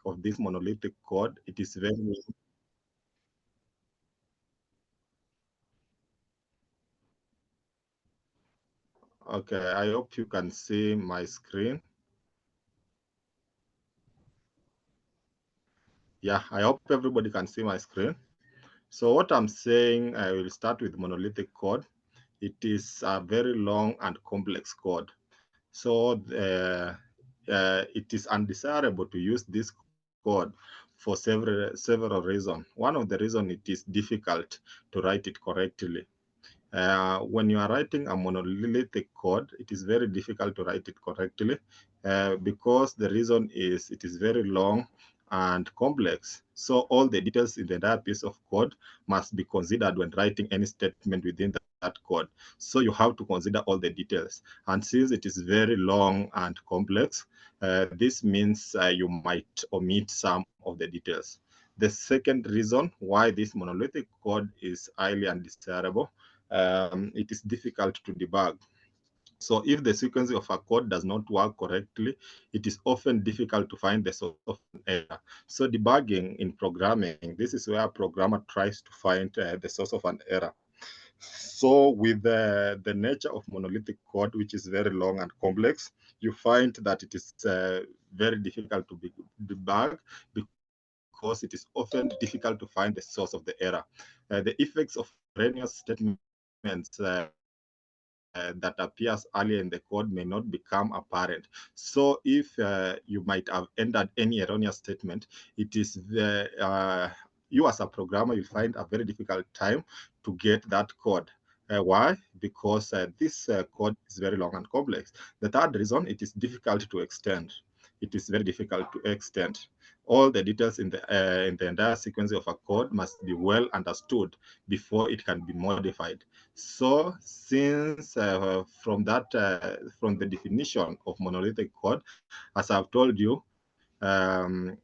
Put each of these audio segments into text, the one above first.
of this monolithic code, it is very okay. I hope you can see my screen. Yeah, I hope everybody can see my screen. So what I'm saying, I will start with monolithic code. It is a very long and complex code. So it is undesirable to use this code for several reasons. One of the reasons, it is difficult to write it correctly. When you are writing a monolithic code, it is very difficult to write it correctly because the reason is it is very long and complex. So all the details in the entire piece of code must be considered when writing any statement within that code. So you have to consider all the details. And since it is very long and complex, this means you might omit some of the details. The second reason why this monolithic code is highly undesirable, it is difficult to debug. So if the sequence of a code does not work correctly, it is often difficult to find the source of an error. So debugging in programming, this is where a programmer tries to find the source of an error. So with the nature of monolithic code, which is very long and complex, you find that it is very difficult to debug because it is often difficult to find the source of the error. The effects of erroneous statements that appears earlier in the code may not become apparent. So if you might have entered any erroneous statement, it is you as a programmer, you find a very difficult time to get that code. Why? Because this code is very long and complex. The third reason, it is difficult to extend. It is very difficult to extend. All the details in the entire sequence of a code must be well understood before it can be modified. So since from the definition of monolithic code, as I've told you, um,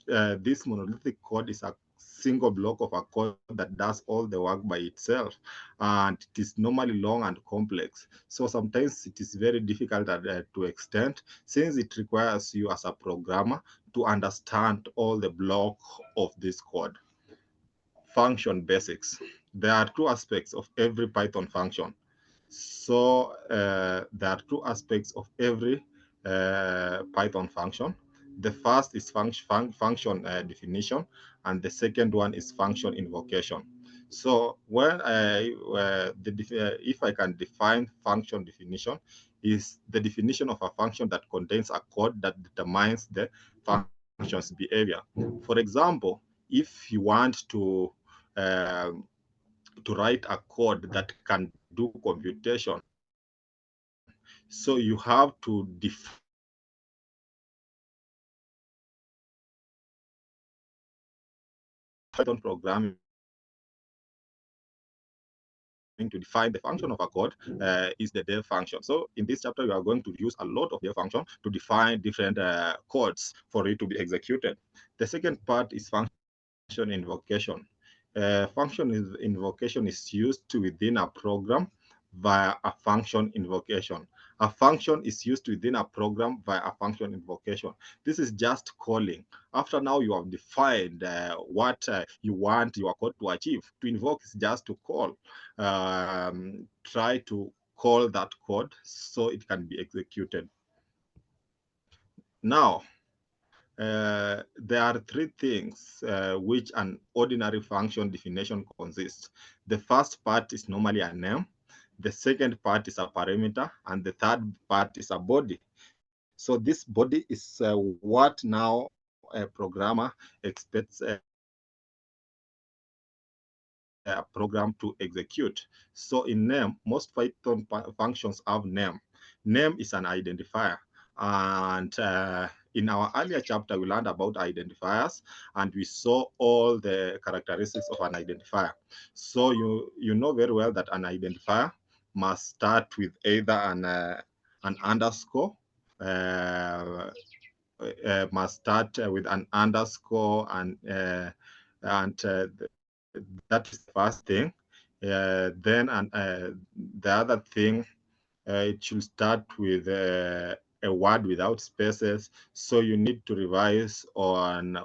this monolithic code is a single block of a code that does all the work by itself, and it is normally long and complex. So sometimes it is very difficult to extend, since it requires you as a programmer to understand all the block of this code. Function basics. There are two aspects of every Python function. So there are two aspects of every Python function. The first is function definition, and the second one is function invocation. So when if I can define function definition, is the definition of a function that contains a code that determines the function's behavior. For example, if you want um, to write a code that can do computation, so you have to define the function of a code. Python programming to define the function of a code is the dev function. So in this chapter, we are going to use a lot of dev function to define different codes for it to be executed. The second part is function invocation. Invocation is used within a program via a function invocation. A function is used within a program via a function invocation. This is just calling. After now you have defined what you want your code to achieve. To invoke is just to call. Try to call that code so it can be executed. Now, there are three things which an ordinary function definition consists. The first part is normally a name. The second part is a parameter, and the third part is a body. So this body is what now a programmer expects a program to execute. So in name, most Python functions have name. Name is an identifier. And in our earlier chapter, we learned about identifiers, and we saw all the characteristics of an identifier. So you know very well that an identifier must start with either an underscore, uh, must start with an underscore, and that is the first thing. Then the other thing, it should start with a word without spaces, so you need to revise on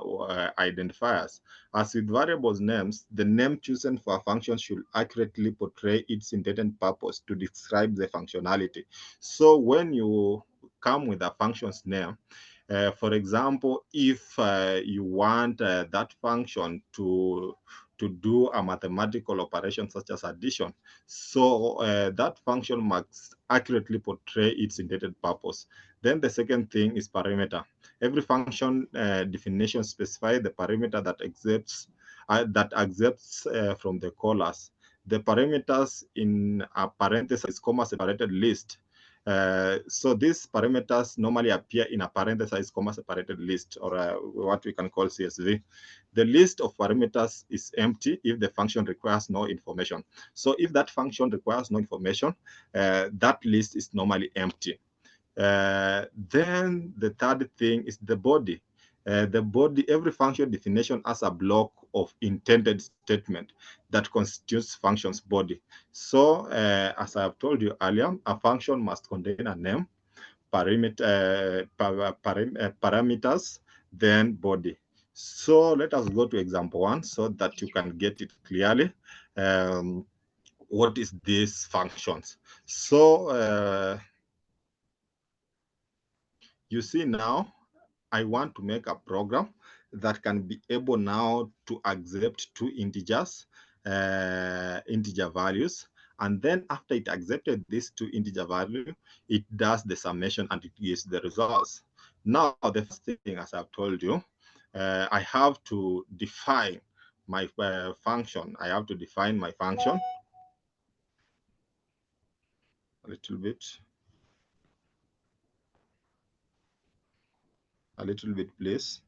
identifiers. As with variables names, the name chosen for a function should accurately portray its intended purpose to describe the functionality. So when you come with a function's name, for example, if you want that function to do a mathematical operation such as addition, so that function must accurately portray its intended purpose. Then the second thing is parameter. Every function definition specifies the parameter that accepts from the callers. The parameters in a parenthesis, comma separated list. So these parameters normally appear in a parenthesized comma separated list, or what we can call CSV. The list of parameters is empty if the function requires no information. So if that function requires no information, that list is normally empty. Then the third thing is the body. The body, every function definition has a block of intended statement that constitutes function's body. So as I have told you earlier, a function must contain a name, parameters, then body. So let us go to example 1 so that you can get it clearly. What is these functions? So you see now, I want to make a program that can be able now to accept two integers, integer values. And then after it accepted these two integer values, it does the summation and it gives the results. Now, the first thing, as I've told you, I have to define my function. I have to define my function a little bit. A little bit, please.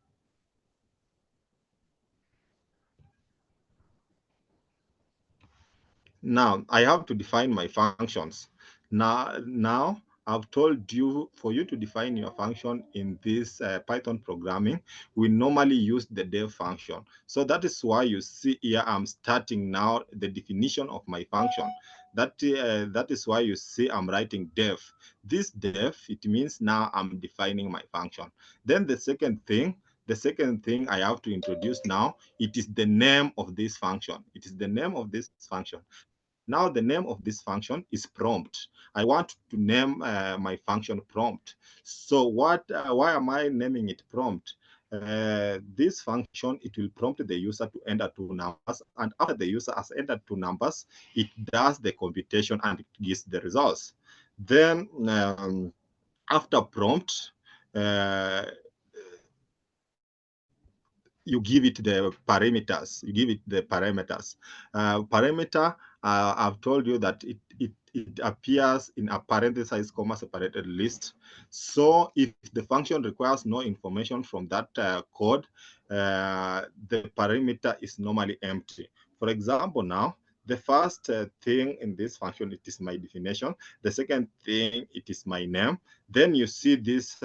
Now, I have to define my functions. Now I've told you, for you to define your function in this Python programming, we normally use the def function. So that is why you see here I'm starting now the definition of my function. That is why you see I'm writing def. This def, it means now I'm defining my function. Then the second thing I have to introduce now, it is the name of this function. It is the name of this function. Now the name of this function is prompt. I want to name my function prompt. So why am I naming it prompt? This function, it will prompt the user to enter two numbers, and after the user has entered two numbers, it does the computation and it gives the results. Then after prompt, you give it the parameters. You give it the parameters. Parameter, I've told you that it appears in a parenthesized comma separated list. So if the function requires no information from that code, the parameter is normally empty. For example, now, the first thing in this function, it is my definition. The second thing, it is my name. Then you see these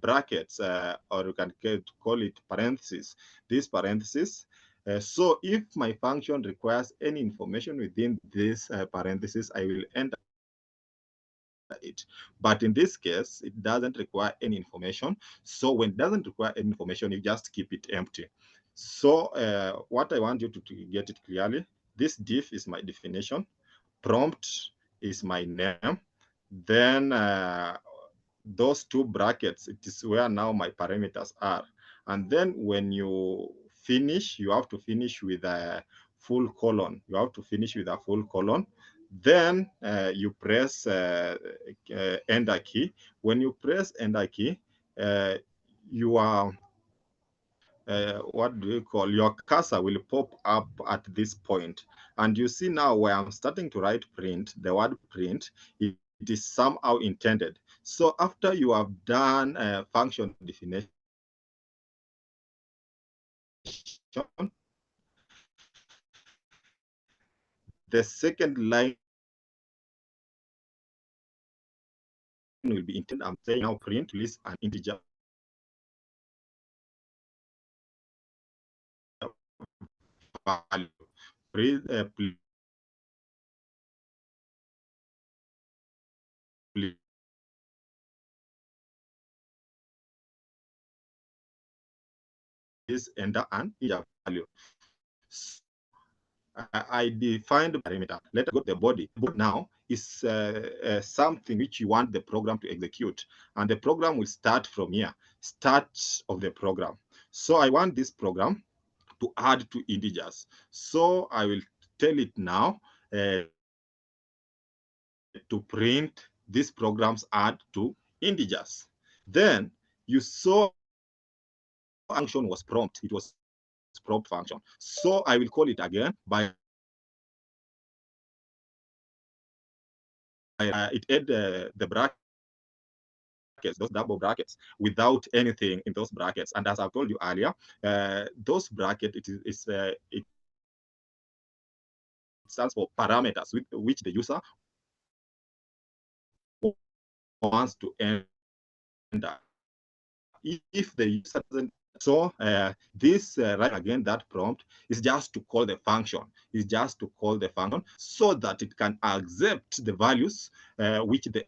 brackets, or you can call it parentheses. These parentheses. So if my function requires any information within this parentheses, I will enter it. But in this case, it doesn't require any information. So when it doesn't require any information, you just keep it empty. So what I want you to get it clearly, this diff is my definition, prompt is my name, then those two brackets, it is where now my parameters are. And then when you finish, you have to finish with a full colon. You have to finish with a full colon. Then you press enter key. When you press enter key, you are what do you call, your cursor will pop up at this point, and you see now where I'm starting to write print, the word print, it is somehow intended. So after you have done function definition, the second line will be intended. I'm saying now print list an integer value. Please, please enter an integer value. So I defined the parameter. Let us go to the body. The body now is something which you want the program to execute, and the program will start from here, start of the program. So I want this program to add to integers. So I will tell it now to print these programs add to integers. Then you saw function was prompt. It was prompt function. So I will call it again by it add the brackets, those double brackets, without anything in those brackets. And as I've told you earlier, those brackets, it stands for parameters with which the user wants to enter. If the user doesn't, so this right again, that prompt is just to call the function, is just to call the function so that it can accept the values which the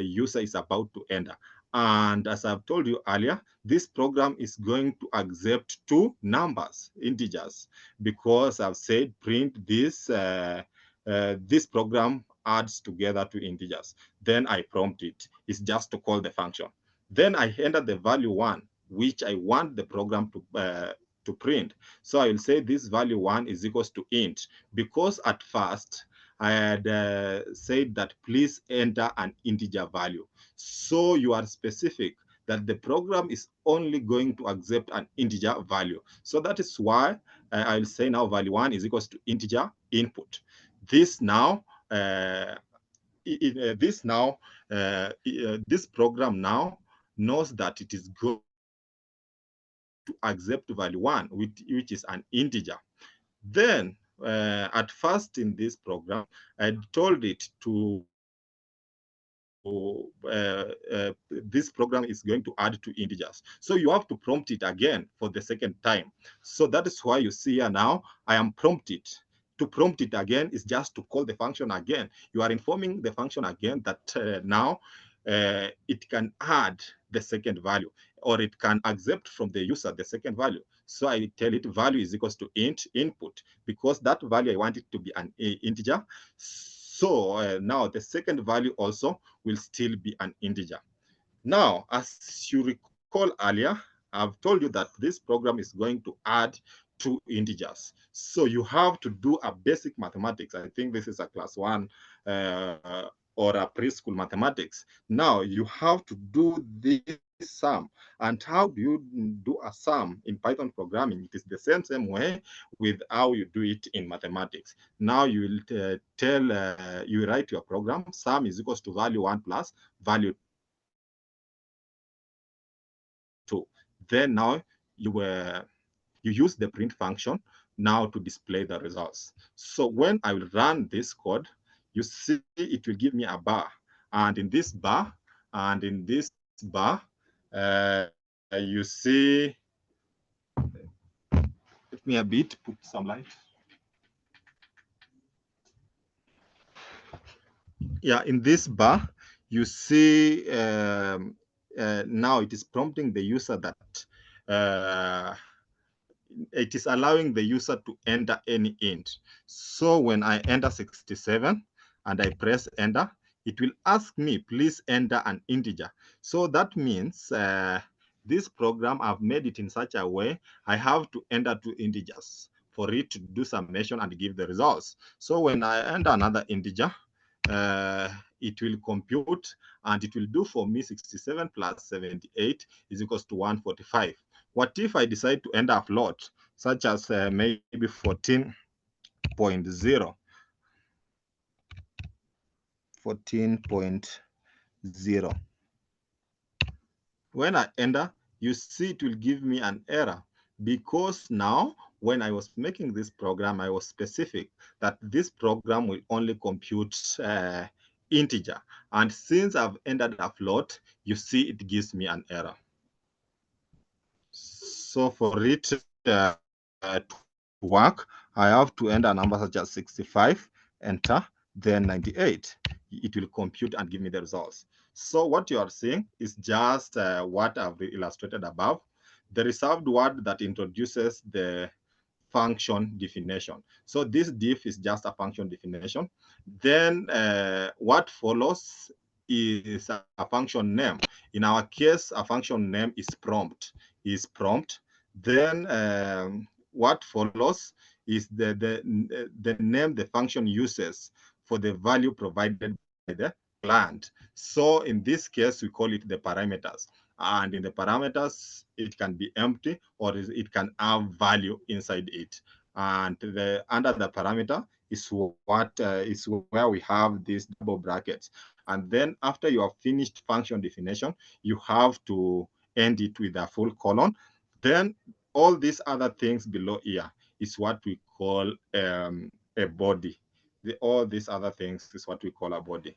user is about to enter. And as I've told you earlier, this program is going to accept two numbers, integers, because I've said print this, this program adds together two integers. Then I prompt it. It's just to call the function. Then I enter the value 1, which I want the program to print. So I will say this value 1 is equals to int, because at first I had said that please enter an integer value. So you are specific that the program is only going to accept an integer value. So that is why I'll say now value 1 is equals to integer input. This now, this program now knows that it is going to accept value 1, which is an integer. Then at first in this program, I told it to this program is going to add two integers. So you have to prompt it again for the second time. So that is why you see here now, I am prompted. To prompt it again is just to call the function again. You are informing the function again that now it can add the second value, or it can accept from the user the second value. So I tell it value is equals to int input, because that value I want it to be an integer. So now the second value also will still be an integer. Now, as you recall earlier, I've told you that this program is going to add two integers. So you have to do a basic mathematics. I think this is a class 1 or a preschool mathematics. Now you have to do this sum. And how do you do a sum in Python programming? It is the same way with how you do it in mathematics. Now you will you write your program, sum is equals to value 1 plus value 2. Then now you use the print function now to display the results. So when I will run this code, you see it will give me a bar. And in this bar, you see, let me a bit, put some light. Yeah, in this bar, you see now it is prompting the user that it is allowing the user to enter any int. So when I enter 67 and I press enter, it will ask me, please enter an integer. So that means this program, I've made it in such a way, I have to enter two integers for it to do summation and give the results. So when I enter another integer, it will compute and it will do for me 67 plus 78 is equals to 145. What if I decide to enter a float, such as maybe 14.0? 14.0. When I enter, you see it will give me an error, because now when I was making this program, I was specific that this program will only compute integer. And since I've entered a float, you see it gives me an error. So for it to work, I have to enter a number such as 65, enter, then 98. It will compute and give me the results. So what you are seeing is just what I've illustrated above. the reserved word that introduces the function definition. So this diff is just a function definition. Then what follows is a function name. In our case, a function name is prompt. Then what follows is the name the function uses for the value provided by the client. So in this case, we call it the parameters. And in the parameters, it can be empty or it can have value inside it. And under the parameter is what is where we have these double brackets. And then after you have finished function definition, you have to end it with a full colon. Then all these other things below here is what we call a body. All these other things is what we call a body.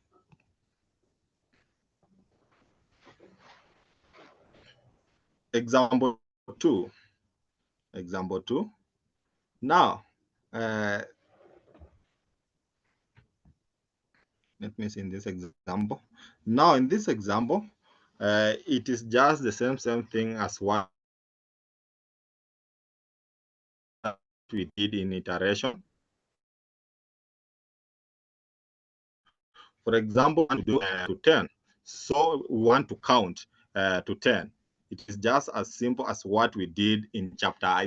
Example two. Now, let me see in this example. Now, in this example, it is just the same thing as what we did in iteration. For example, we want to do to 10. So we want to count to 10. It is just as simple as what we did in chapter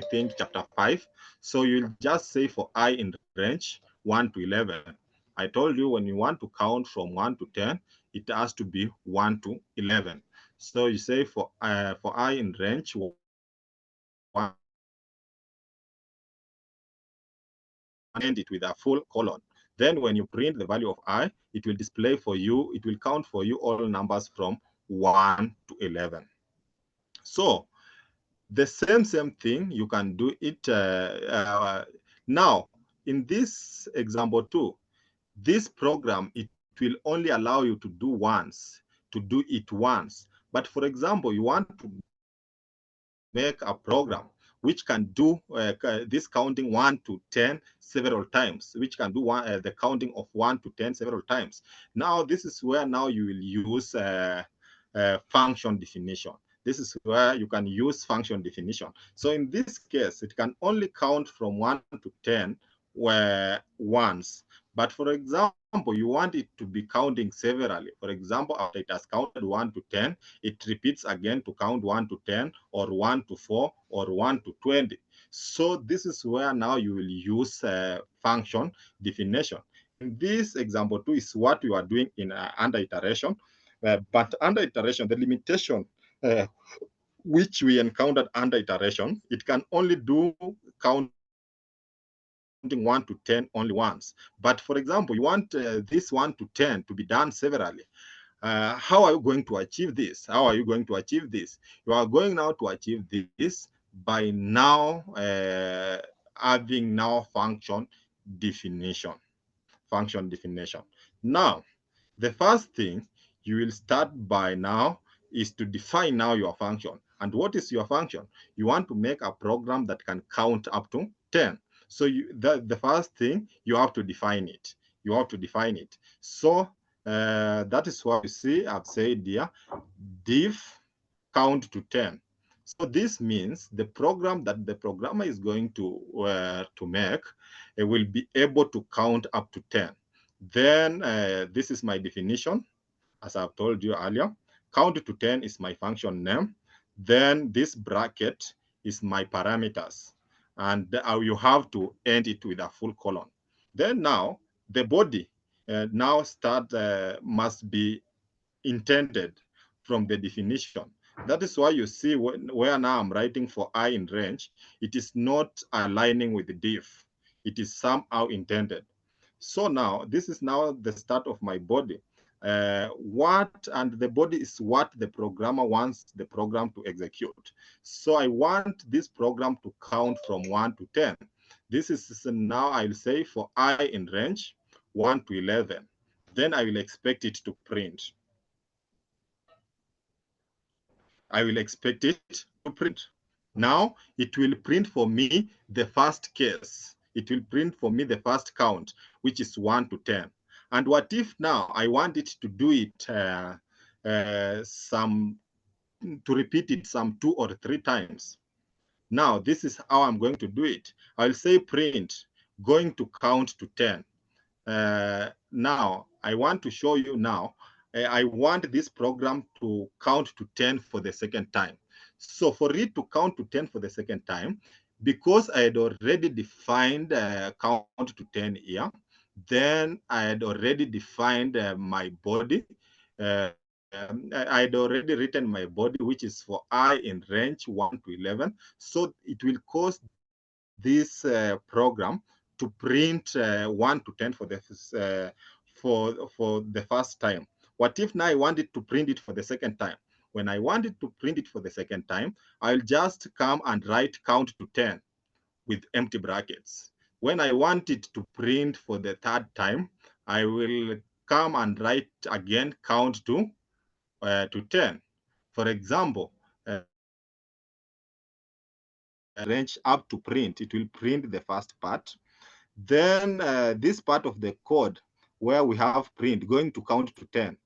5. So you'll just say for I in range 1 to 11. I told you when you want to count from 1 to 10, it has to be 1 to 11. So you say for I in range 1, end it with a full colon. Then when you print the value of I, it will display for you, it will count for you all numbers from 1 to 11. So the same thing, you can do it now. In this example too, this program, it will only allow you to do it once. But for example, you want to make a program which can do this counting 1 to 10 several times, which can do the counting of 1 to 10 several times. Now, this is where now you will use function definition. This is where you can use function definition. So in this case, it can only count from 1 to 10 once. But for example, you want it to be counting severally. For example, after it has counted 1 to 10, it repeats again to count 1 to 10 or 1 to 4 or 1 to 20. So this is where now you will use function definition. In this example too is what we are doing in under iteration. But under iteration, the limitation which we encountered under iteration, it can only do counting 1 to 10 only once. But for example, you want this 1 to 10 to be done severally. How are you going to achieve this? How are you going to achieve this? You are going now to achieve this by now having now function definition. Now, the first thing you will start by now is to define now your function. And what is your function? You want to make a program that can count up to 10. So the first thing, you have to define it. So that is what you see I've said here, diff count to 10. So this means the program that the programmer is going to make will be able to count up to 10. Then this is my definition, as I've told you earlier. Count to 10 is my function name. Then this bracket is my parameters. And you have to end it with a full colon. Then now, the body must be intended from the definition. That is why you see where now I'm writing for I in range, it is not aligning with the diff. It is somehow intended. So now, this is now the start of my body. And the body is what the programmer wants the program to execute. So I want this program to count from 1 to 10. This is now I'll say for I in range 1 to 11. Then I will expect it to print. I will expect it to print. Now it will print for me the first case. It will print for me the first count, which is 1 to 10. And what if now I want it to do it to repeat it some 2 or 3 times? Now, this is how I'm going to do it. I'll say print, going to count to 10. Now, I want to show you now, I want this program to count to 10 for the second time. So for it to count to 10 for the second time, because I had already defined count to 10 here, then I had already defined my body. I had already written my body, which is for I in range 1 to 11. So it will cause this program to print 1 to 10 for the first time. What if now I want it to print it for the second time? When I want it to print it for the second time, I'll just come and write count to 10 with empty brackets. When I want it to print for the third time, I will come and write again count to 10. For example, range up to print, it will print the first part. Then this part of the code where we have print going to count to 10,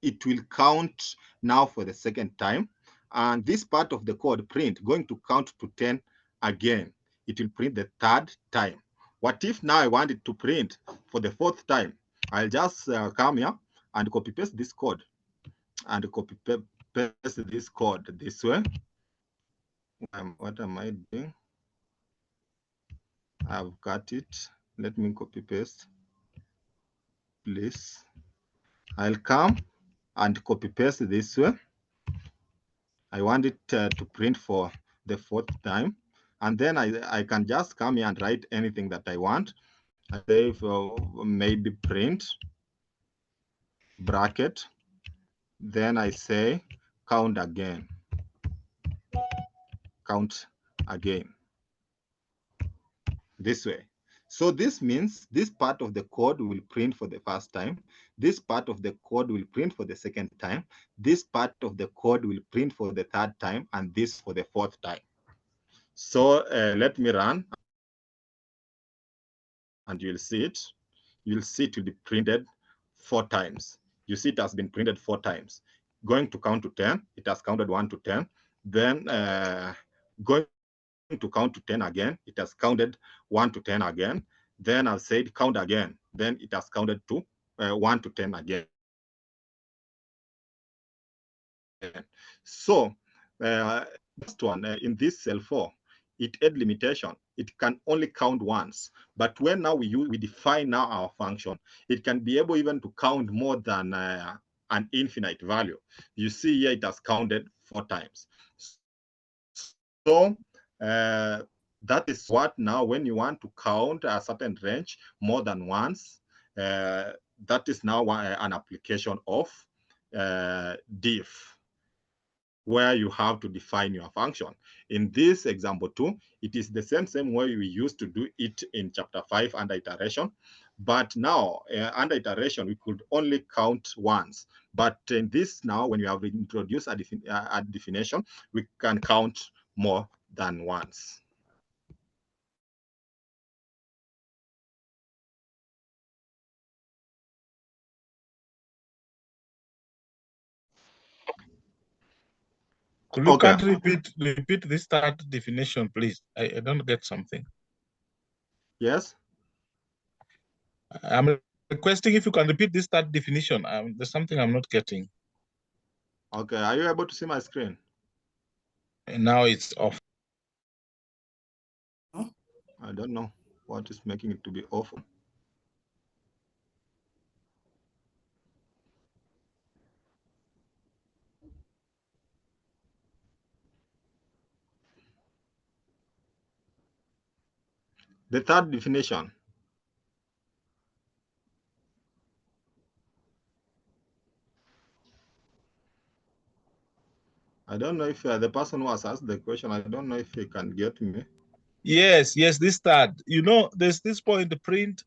it will count now for the second time. And this part of the code print going to count to 10 again. It will print the third time. What if now I want it to print for the fourth time? I'll just come here and copy paste this code and copy paste this code this way. What am I doing? I've got it. Let me copy paste, please. I'll come and copy paste this way. I want it to print for the fourth time. And then I can just come here and write anything that I want. I say maybe print bracket. Then I say count again. Count again. This way. So this means this part of the code will print for the first time. This part of the code will print for the second time. This part of the code will print for the third time, and this for the fourth time. So let me run, and you'll see it. You'll see it will be printed 4 times. You see it has been printed 4 times. Going to count to 10, it has counted 1 to 10. Then going to count to 10 again, it has counted 1 to 10 again. Then I've said count again. Then it has counted to 1 to 10 again. So first one in this cell 4, it had limitation. It can only count once. But when now we define now our function, it can be able even to count more than an infinite value. You see here it has counted 4 times. So that is what now when you want to count a certain range more than once, that is now an application of diff, where you have to define your function. In this example 2, it is the same way we used to do it in chapter 5 under iteration. But now under iteration, we could only count once. But in this now, when we have introduced a definition, we can count more than once. Could you can't repeat this third definition, please? I don't get something. Yes. I'm requesting if you can repeat this third definition. There's something I'm not getting. Okay. Are you able to see my screen? And now it's off. I don't know what is making it to be off. The third definition. I don't know if the person who has asked the question, I don't know if he can get me. Yes, this third. You know, there's this point, print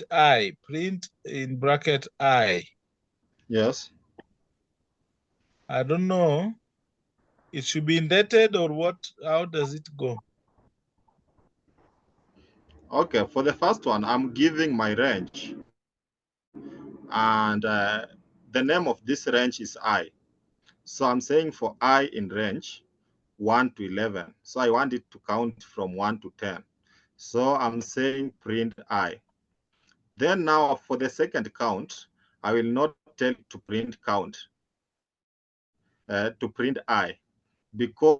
I, print in bracket I. Yes. I don't know. It should be indented or what? How does it go? Okay, for the first one, I'm giving my range. And the name of this range is I. So I'm saying for I in range 1 to 11. So I want it to count from 1 to 10. So I'm saying print I. Then now for the second count, I will not tell it to print count, to print I, because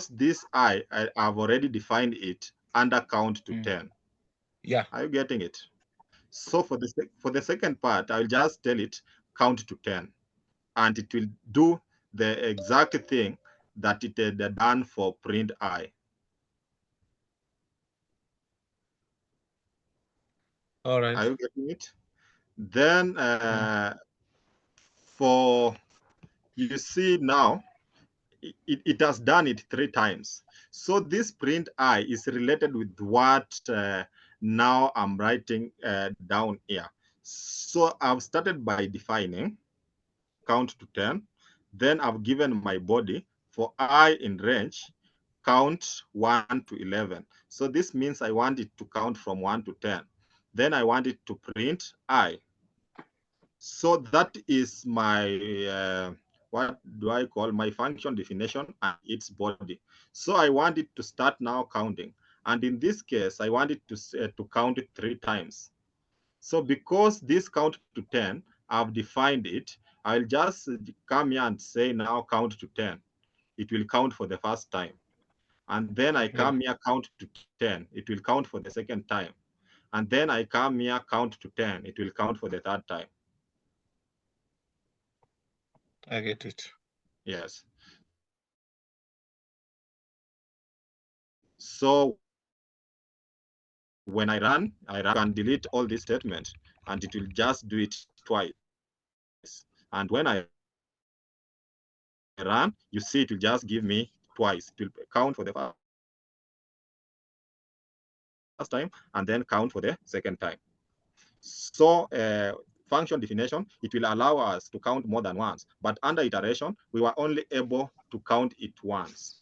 this I have already defined it under count to 10. Yeah. Are you getting it? So for the second part, I'll just tell it count to 10, and it will do the exact thing that it had done for print I. All right. Are you getting it? Then for, you see now, it has done it 3 times. So this print I is related with what now I'm writing down here. So I've started by defining count to 10. Then I've given my body for I in range, count 1 to 11. So this means I want it to count from 1 to 10. Then I want it to print I. So that is my, what do I call, my function definition and its body. So I want it to start now counting. And in this case, I want it to count it 3 times. So because this count to 10, I've defined it, I'll just come here and say now count to 10. It will count for the first time. And then I come here, count to 10. It will count for the second time. And then I come here, count to 10. It will count for the third time. I get it. Yes. So when I run, can delete all these statements, and it will just do it twice. And when I run, you see it will just give me twice. It will count for the first time and then count for the second time. So function definition, it will allow us to count more than once, but under iteration, we were only able to count it once.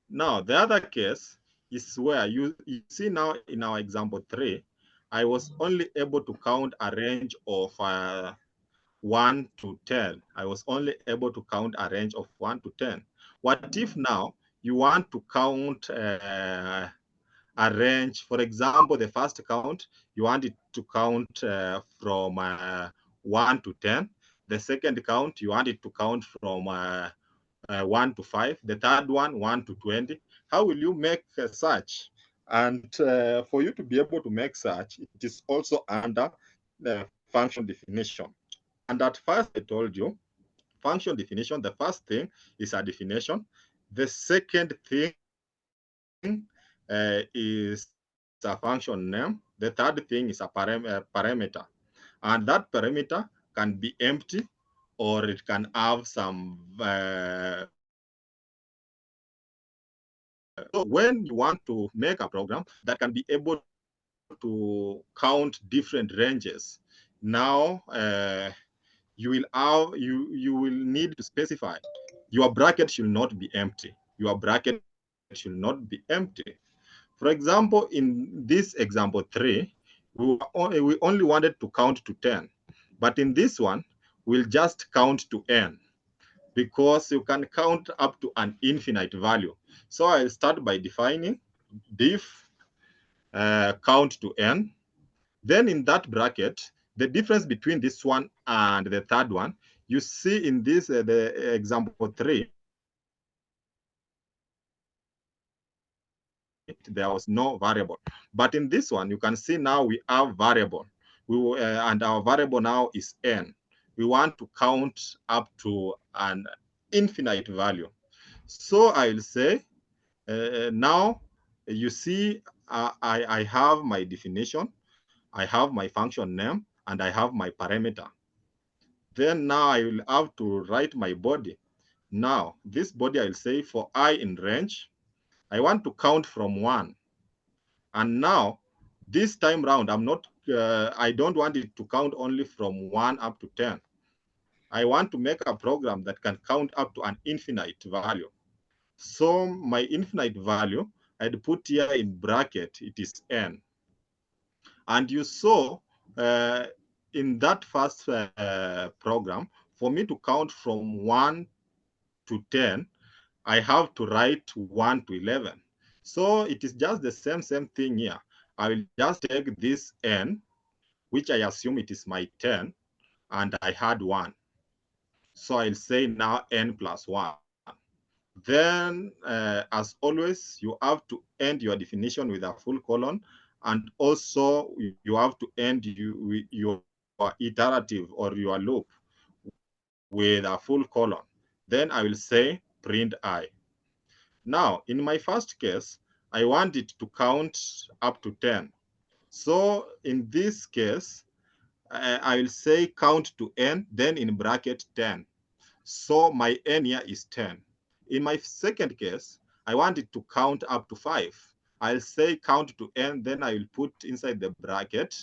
Now, the other case is where you see now in our example 3, I was only able to count a range of 1 to 10. I was only able to count a range of 1 to 10. What if now you want to count a range? For example, the first count, you want it to count from 1 to 10. The second count, you want it to count from 1 to 5. The third one, 1 to 20. How will you make such? And for you to be able to make such, it is also under the function definition. And at first, I told you, function definition, the first thing is a definition. The second thing is a function name. The third thing is a parameter. And that parameter can be empty, or it can have some so when you want to make a program that can be able to count different ranges, now you will need to specify your bracket should not be empty. Your bracket should not be empty. For example, in this example 3, we only wanted to count to 10, but in this one, we'll just count to n, because you can count up to an infinite value. So I'll start by defining diff count to n. Then in that bracket, the difference between this one and the third one, you see in this the example 3, there was no variable. But in this one, you can see now we have variable. And our variable now is n. We want to count up to an infinite value. So I'll say, now you see I have my definition, I have my function name, and I have my parameter. Then now I will have to write my body. Now, this body I'll say for I in range, I want to count from 1. And now, this time round, I don't want it to count only from 1 up to 10. I want to make a program that can count up to an infinite value. So my infinite value, I'd put here in bracket, it is n. And you saw in that first program, for me to count from 1 to 10, I have to write 1 to 11. So it is just the same thing here. I will just take this n, which I assume it is my 10, and I had 1. So I'll say now n plus 1. Then, as always, you have to end your definition with a full colon, and also you have to end your iterative or your loop with a full colon. Then I will say print I. Now, in my first case, I want it to count up to 10. So in this case, I will say count to n, then in bracket 10. So my n here is 10. In my second case, I want it to count up to 5. I'll say count to n, then I will put inside the bracket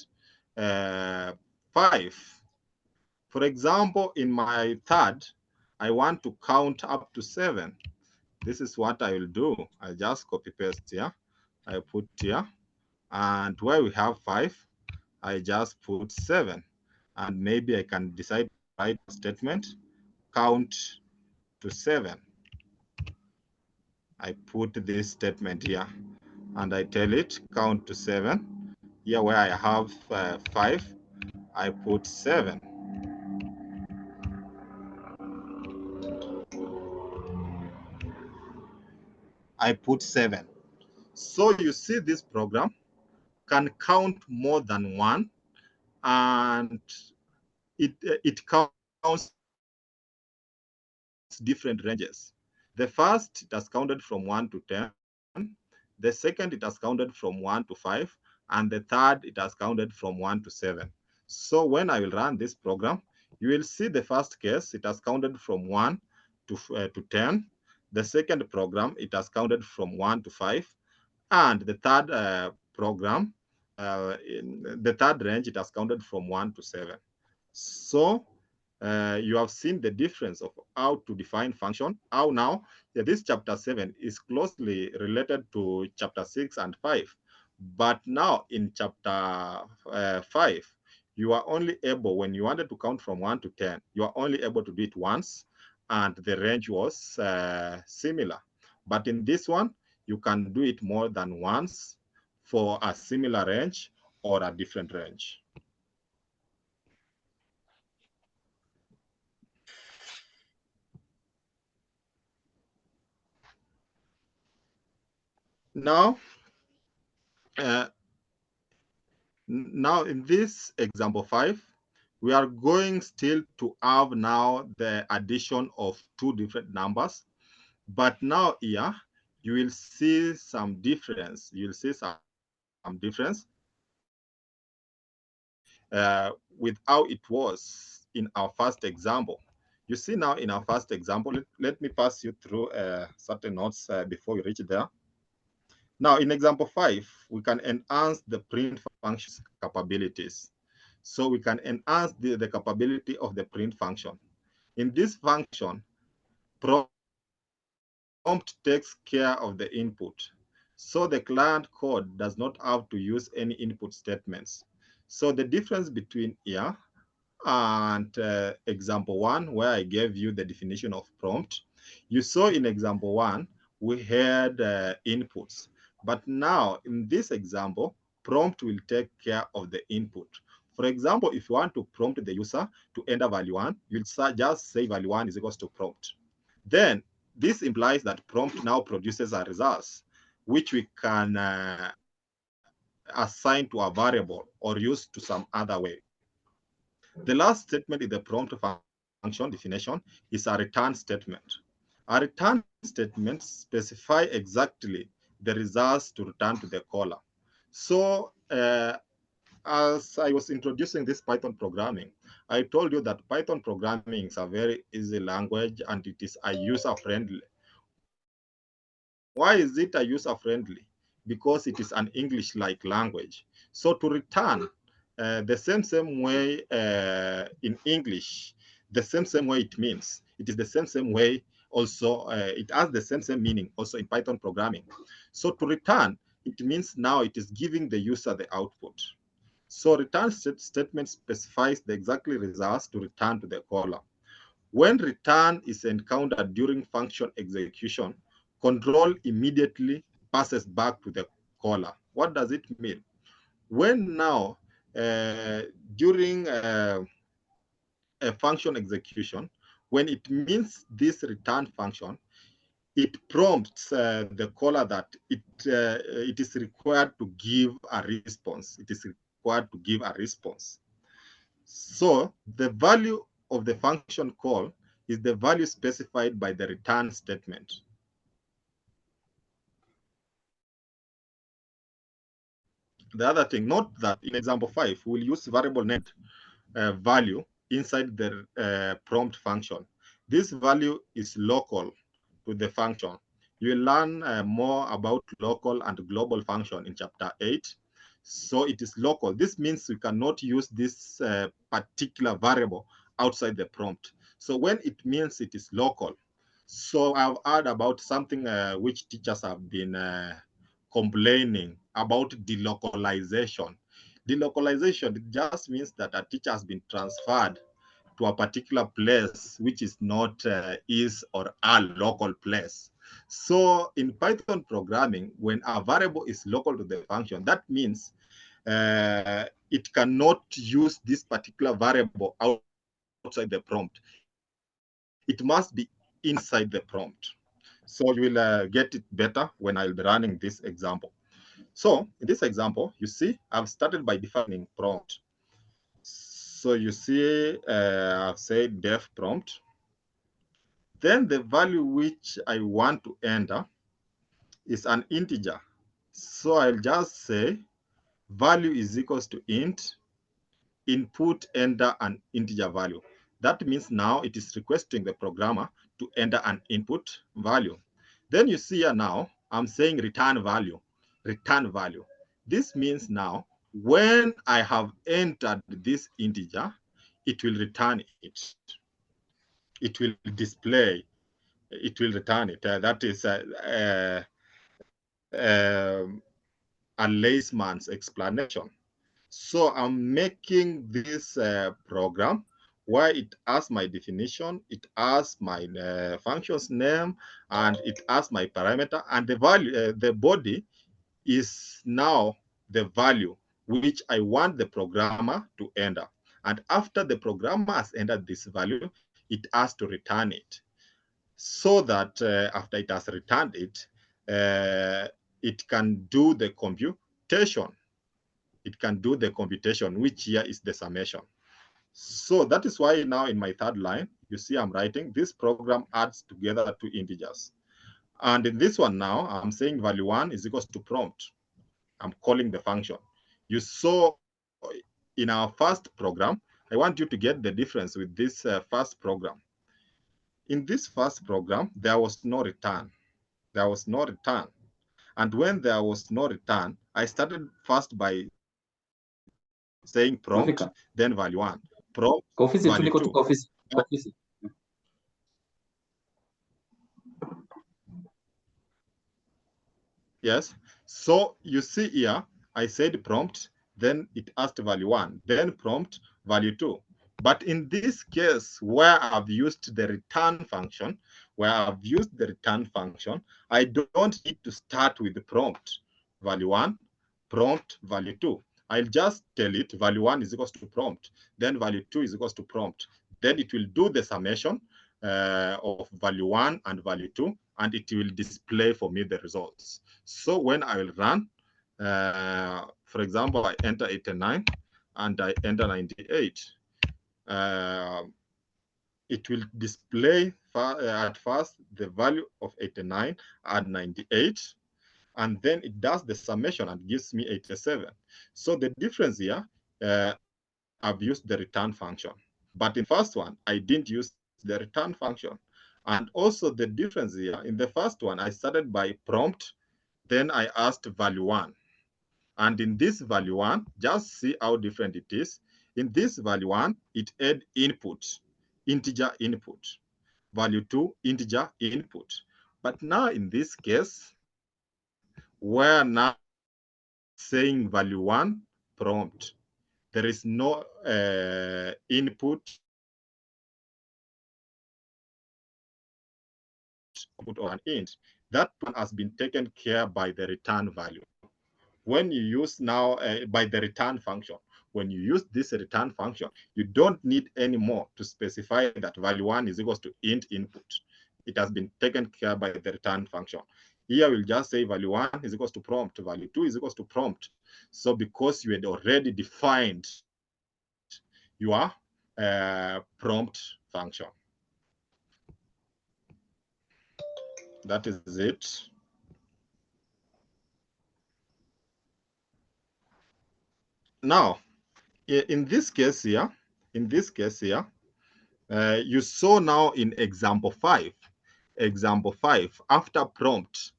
5. For example, in my third, I want to count up to 7. This is what I will do. I just copy paste here. I put here. And where we have 5, I just put 7. And maybe I can decide to write a statement, count to 7. I put this statement here and I tell it count to 7. Here where I have 5, I put 7. I put 7. So you see this program can count more than 1, and it counts different ranges. The first, it has counted from 1 to 10. The second, it has counted from 1 to 5. And the third, it has counted from 1 to 7. So when I will run this program, you will see the first case, it has counted from 1 to 10. The second program, it has counted from 1 to 5. And the third program, in the third range, it has counted from 1 to 7. So you have seen the difference of how to define function. How now, this chapter 7 is closely related to chapter 6 and 5. But now in chapter 5, you are only able, when you wanted to count from 1 to 10, you are only able to do it once, and the range was similar. But in this one, you can do it more than once for a similar range or a different range. Now, now in this example 5, we are going still to have now the addition of two different numbers. But now here, you will see some difference. You will see some difference with how it was in our first example. You see now in our first example, let me pass you through certain notes before we reach there. Now, in example 5, we can enhance the print function's capabilities. So we can enhance the capability of the print function. In this function, prompt takes care of the input. So the client code does not have to use any input statements. So the difference between here and example 1, where I gave you the definition of prompt, you saw in example 1, we had inputs. But now in this example, prompt will take care of the input. For example, if you want to prompt the user to enter value 1, you'll just say value 1 is equals to prompt. Then this implies that prompt now produces a result, which we can assign to a variable or use to some other way. The last statement in the prompt function definition is a return statement. A return statement specifies exactly the results to return to the caller. So as I was introducing this Python programming, I told you that Python programming is a very easy language and it is a user-friendly. Why is it a user-friendly? Because it is an English-like language. So to return the same way in English, the same way it means. It is the same way also, it has the same meaning also in Python programming. So to return, it means now it is giving the user the output. So return statement specifies the exactly results to return to the caller. When return is encountered during function execution, control immediately passes back to the caller. What does it mean? When now, during a function execution, when it means this return function, it prompts the caller that it is required to give a response. It is required to give a response. So the value of the function call is the value specified by the return statement. The other thing, note that in example 5, we'll use variable named value inside the prompt function. This value is local to the function. You will learn more about local and global function in chapter 8. So it is local. This means we cannot use this particular variable outside the prompt. So when it means it is local, so I've heard about something which teachers have been complaining about delocalization. Delocalization just means that a teacher has been transferred to a particular place which is not his or a local place. So in Python programming, when a variable is local to the function, that means it cannot use this particular variable outside the prompt. It must be inside the prompt. So you will get it better when I'll be running this example. So in this example, you see, I've started by defining prompt. So you see, I've said def prompt. Then the value which I want to enter is an integer. So I'll just say value is equals to int, input, enter an integer value. That means now it is requesting the programmer to enter an input value. Then you see here now, I'm saying return value, return value. This means now when I have entered this integer, it will return it. It will display, it will return it. That is a layman's explanation. So I'm making this program where it has my definition, it has my function's name, and it has my parameter, and the value, the body is now the value which I want the programmer to enter. And after the programmer has entered this value, it has to return it. So that after it has returned it, it can do the computation. It can do the computation, which here is the summation. So that is why now in my third line, you see I'm writing this program adds together two integers. And in this one now, I'm saying value 1 is equals to prompt. I'm calling the function. You saw in our first program, I want you to get the difference with this first program. In this first program, there was no return. There was no return. And when there was no return, I started first by saying prompt, Rafika, then value 1. Prompt, ofisi tu value niko 2. tuko ofisi. Ofisi. Yes. So you see here, I said prompt, then it asked value 1, then prompt, value 2. But in this case, where I've used the return function, I don't need to start with the prompt, value 1, prompt, value 2. I'll just tell it value 1 is equals to prompt, then value 2 is equals to prompt. Then it will do the summation of value 1 and value 2, and it will display for me the results. So when I will run, for example, I enter 89 and I enter 98, it will display at first the value of 89 and 98, and then it does the summation and gives me 87. So the difference here, I've used the return function. But in the first one, I didn't use the return function. And also the difference here, in the first one, I started by prompt, then I asked value 1. And in this value 1, just see how different it is. In this value 1, it had input, integer input. Value 2, integer input. But now in this case, we're now saying value 1, prompt. There is no input or an int, that one has been taken care by the return value. When you use now by the return function, when you use this return function, you don't need any more to specify that value 1 is equals to int input. It has been taken care by the return function. Here we'll just say value 1 is equals to prompt, value 2 is equals to prompt. So because you had already defined your prompt function. That is it. Now, in this case here, you saw now in example 5, after prompt,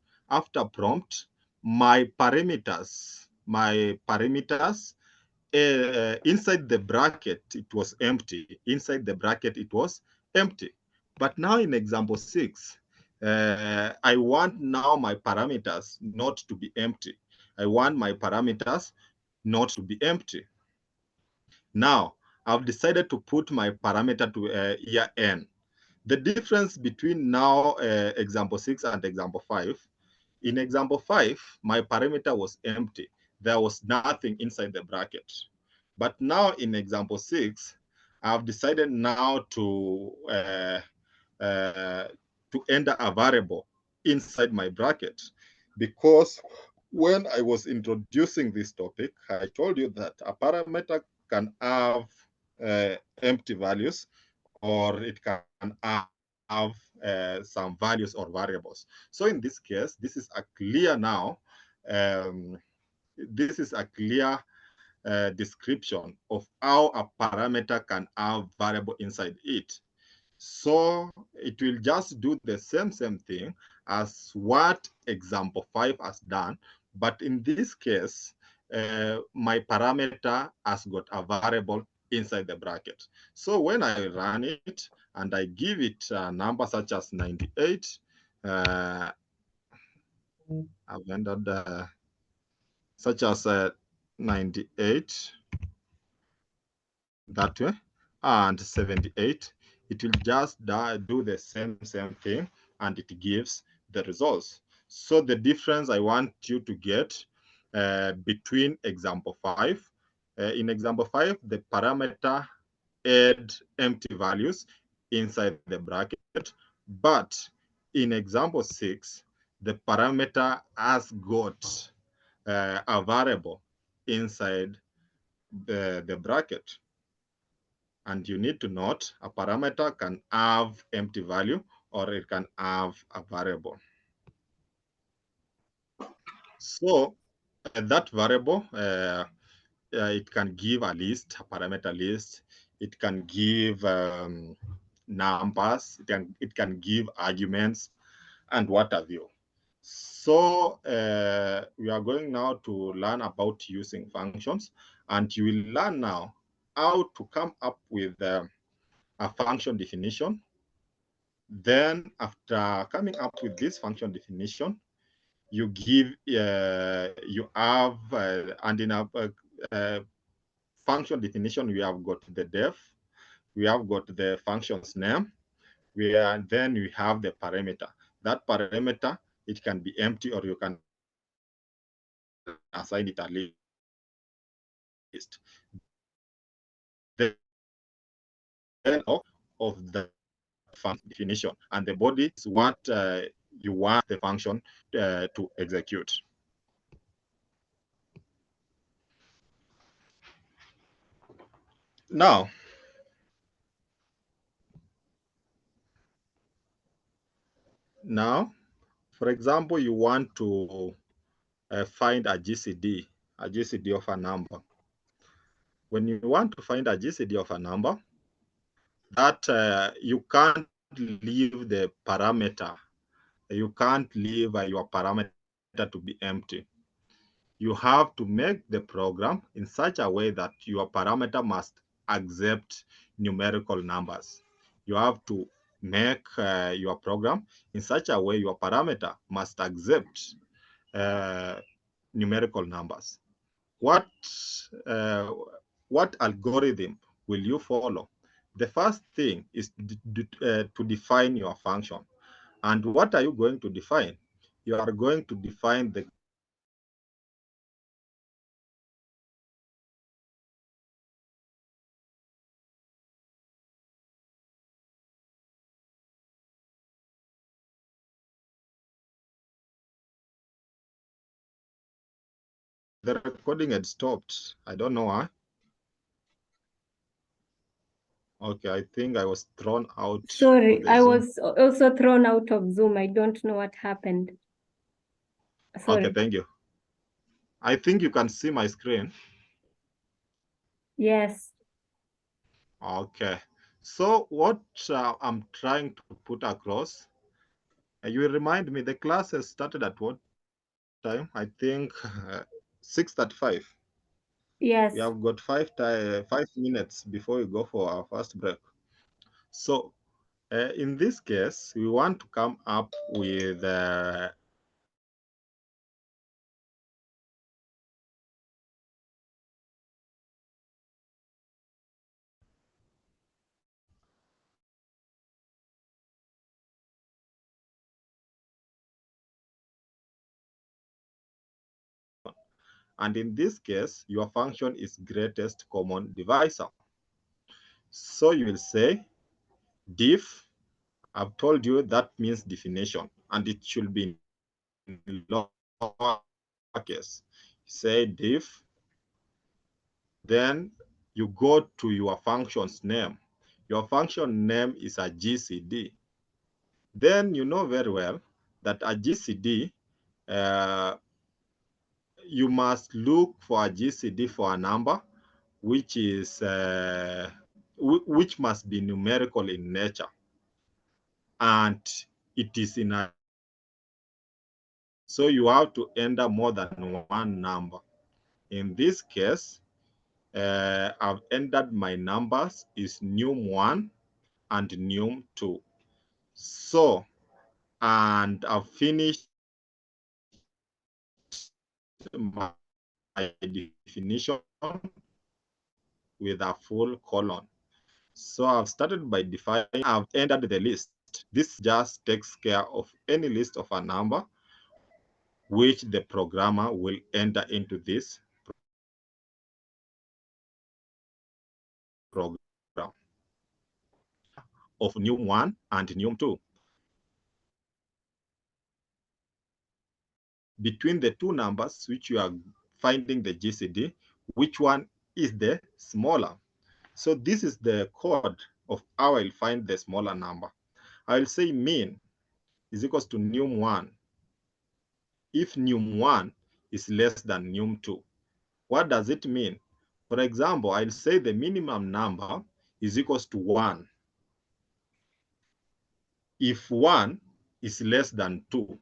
my parameters inside the bracket, it was empty. Inside the bracket, it was empty. But now in example 6, I want now my parameters not to be empty. I want my parameters not to be empty. Now, I've decided to put my parameter to year n. The difference between now example 6 and example 5, in example 5, my parameter was empty. There was nothing inside the bracket. But now in example 6, I've decided now to enter a variable inside my bracket, because when I was introducing this topic, I told you that a parameter can have empty values, or it can have some values or variables. So in this case, this is a clear now, this is a clear description of how a parameter can have variable inside it. So it will just do the same thing as what example 5 has done, but in this case, my parameter has got a variable inside the bracket. So when I run it and I give it a number such as 98, I've entered such as 98 that way, and 78, it will just do the same thing, and it gives the results. So the difference I want you to get between example 5, in example 5, the parameter add empty values inside the bracket, but in example 6, the parameter has got a variable inside the bracket. And you need to note a parameter can have empty value or it can have a variable. So that variable, it can give a list, a parameter list. It can give numbers. It can give arguments and what have you. So we are going now to learn about using functions, and you will learn now how to come up with a function definition. Then after coming up with this function definition, you give, you have, and in a function definition, we have got the def, we have got the function's name, then we have the parameter. That parameter, it can be empty or you can assign it a list. Then of the function definition, and the body is what you want the function to execute. Now, for example, you want to find a GCD of a number. When you want to find a GCD of a number, that you can't leave the parameter. You can't leave your parameter to be empty. You have to make the program in such a way that your parameter must accept numerical numbers. You have to make your program in such a way your parameter must accept numerical numbers. What algorithm will you follow? The first thing is to define your function. And what are you going to define? You are going to define the recording had stopped. I don't know why. Okay, I think I was thrown out. Sorry, I was also thrown out of Zoom. I don't know what happened. Sorry. Okay, thank you. I think you can see my screen. Yes. Okay. So what I'm trying to put across, you will remind me, the class has started at what time? I think 6:35. Yes. We have got 5 minutes before we go for our first break. So in this case, we want to come up with and in this case, your function is greatest common divisor. So you will say diff, I've told you that means definition, and it should be in lowercase. Say diff, then you go to your function's name. Your function name is a GCD. Then you know very well that a GCD, you must look for a GCD for a number which is which must be numerical in nature, and it is in a, so you have to enter more than one number. In this case, I've entered my numbers is num1 and num2. So, and I've finished my definition with a full colon. So I've started by defining, I've entered the list. This just takes care of any list of a number which the programmer will enter into this program of num1 and num2. Between the two numbers which you are finding the GCD, which one is the smaller? So this is the code of how I'll find the smaller number. I'll say mean is equals to num1 if num1 is less than num2. What does it mean? For example, I'll say the minimum number is equals to 1 if 1 is less than 2.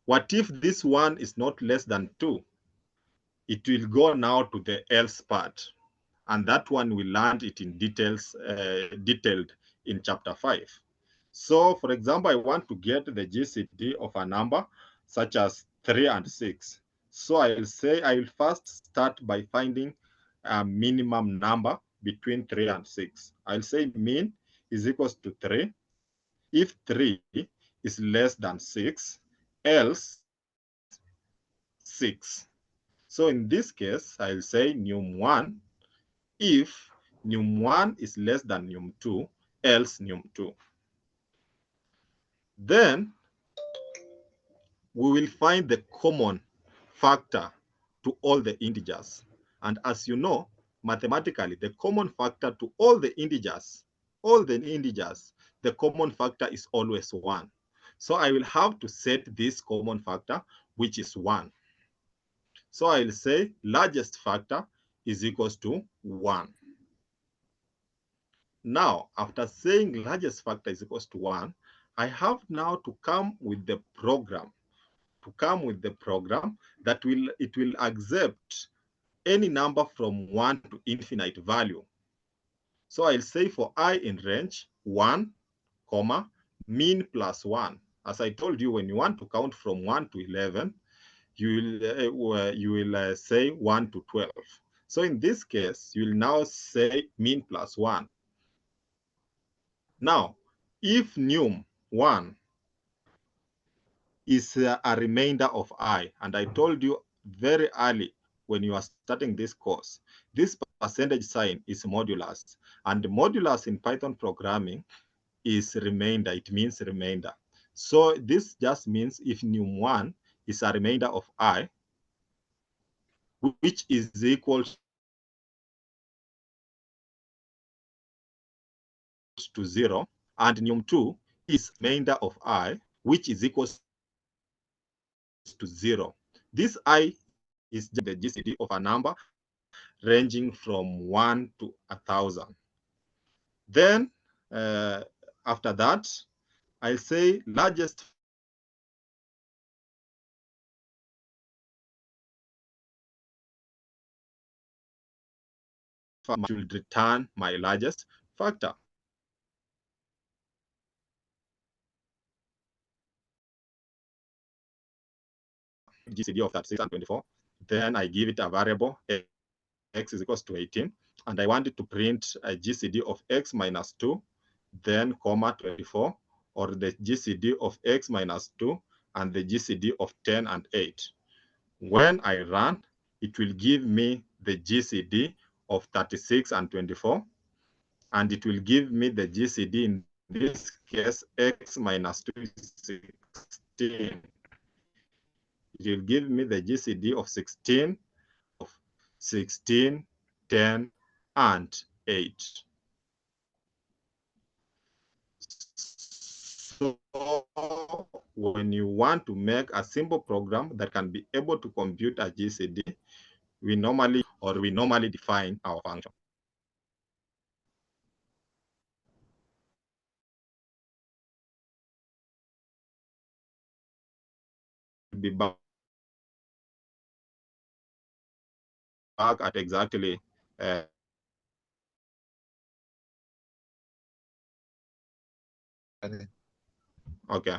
What if this 1 is not less than 2? It will go now to the else part, and that one we learned it in detailed in chapter 5. So for example, I want to get the GCD of a number such as 3 and 6. So I'll say I will first start by finding a minimum number between 3 and 6. I'll say mean is equals to 3 if 3 is less than 6, else 6. So in this case, I'll say num1 if num1 is less than num2, else num2. Then we will find the common factor to all the integers. And as you know, mathematically, the common factor to all the integers, the common factor is always 1. So I will have to set this common factor, which is 1. So I'll say largest factor is equals to 1. Now, after saying largest factor is equals to 1, I have now to come with the program. That will accept any number from 1 to infinite value. So I'll say for I in range 1, comma, mean plus 1. As I told you, when you want to count from 1 to 11, you will say 1 to 12. So in this case, you will now say mean plus 1. Now, if num 1 is a remainder of I. And I told you very early when you are starting this course, this percentage sign is modulus. And modulus in Python programming is remainder. It means remainder. So this just means if num1 is a remainder of I, which is equal to 0, and num2 is remainder of I, which is equal to 0. This I is just the GCD of a number ranging from 1 to 1,000. Then after that, I'll say largest will return my largest factor. GCD of 36 and 24. Then I give it a variable x is equals to 18, and I want it to print a GCD of x minus 2, then comma 24, or the GCD of x minus 2 and the GCD of 10 and 8. When I run, it will give me the GCD of 36 and 24, and it will give me the GCD in this case x minus 2 is 16. It will give me the GCD of 16, 10, and 8. So when you want to make a simple program that can be able to compute a GCD, we normally define our function. Be back at exactly okay.